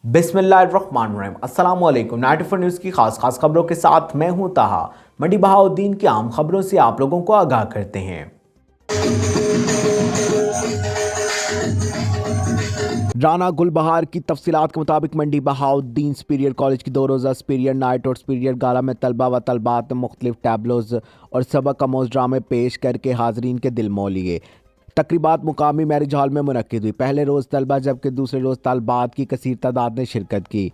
बिस्मिल्लाहिर्रहमानिर्रहीम। अस्सलाम वालेकुम। 94 न्यूज़ की खास खबरों के साथ मैं हूं ताहा। मंडी बहाउद्दीन की आम खबरों से आप लोगों को आगाह करते हैं। राना गुलबहार की तफसीलात के मुताबिक मंडी बहाउद्दीन सुपीरियर कॉलेज की 2 रोज़ा सुपीरियर नाइट और सुपीरियर गाला में तलबा व तलबात मुख्तलिफ टैबलोज और सबक आमोज ड्रामे पेश करके हाजरीन के दिल मोह लिए। तकरीबात मुकामी मैरिज हॉल में मुनक्किद हुई। पहले रोज़ तलबा जबकि दूसरे रोज़ तलबात की कसीर तादाद ने शिरकत की।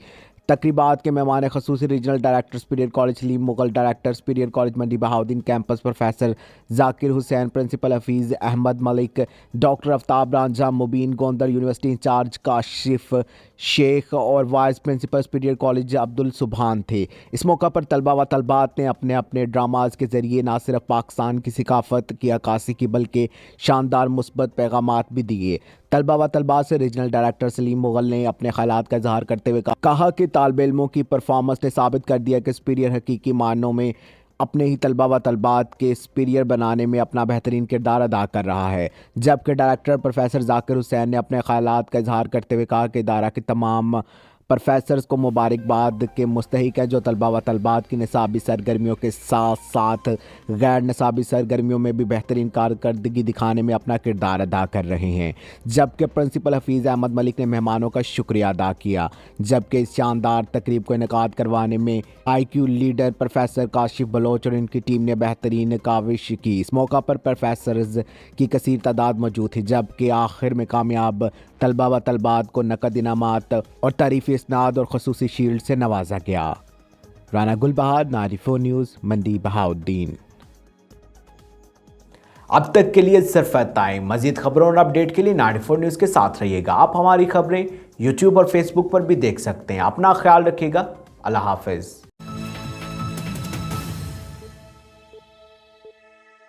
तकरीबात के मेहमान खसूसी regional director superior college Salim Mughal, director superior college Mandi Bahauddin campus professor Zakir Hussain, principal Hafeez Ahmad Malik, doctor Aftab Ranjha, Mubeen Gondar, university in charge Kashif Sheikh और vice principal superior college Abdul Subhan थे। इस मौका पर तलबा व तलबात ने अपने अपने ड्रामाज के ज़रिए न सिर्फ पाकिस्तान की सिकाफत की अक्कासी की बल्कि शानदार मुस्बत पैगामात भी दिए। तलबा व तलबात से रीजनल डायरेक्टर सलीम मुगल ने अपने ख्यालात का इजहार करते हुए कहा कि तालिब इल्मों की परफॉर्मेंस ने साबित कर दिया कि सुपीरियर हकीकी मानों में अपने ही तलबा व तलबात के सुपीरियर बनाने में अपना बेहतरीन किरदार अदा कर रहा है। जबकि डायरेक्टर प्रोफेसर जाकिर हुसैन ने अपने ख्यालात का इजहार करते हुए कहा कि इदारा के तमाम प्रोफेसर्स को मुबारकबाद के मुस्तहिक है जो तलबा व तलबात की निसाबी सरगर्मियों के साथ साथ गैर निसाबी सरगर्मियों में भी बेहतरीन कारकर्दगी दिखाने में अपना किरदार अदा कर रहे हैं। जबकि प्रिंसिपल हफीज़ अहमद मलिक ने मेहमानों का शुक्रिया अदा किया। जबकि इस शानदार तकरीब को इनेकाद करवाने में IQ leader professor Kashif Baloch और इनकी टीम ने बेहतरीन काविश की। इस मौका पर प्रोफेसर्स की कसीर तादाद मौजूद थी। जबकि आखिर में कामयाब तलबा व तलबात को नकद इनामात और तारीफ़ी इसनाद और खसूसी शील्ड से नवाजा गया। राना गुलबहार, 94 न्यूज़, मंडी बहाउद्दीन। अब तक के लिए सिर्फ टाइम। मजीद खबरों और अपडेट के लिए 94 न्यूज़ के साथ रहिएगा। आप हमारी खबरें YouTube और Facebook पर भी देख सकते हैं। अपना ख्याल रखिएगा। अल्लाह हाफिज़।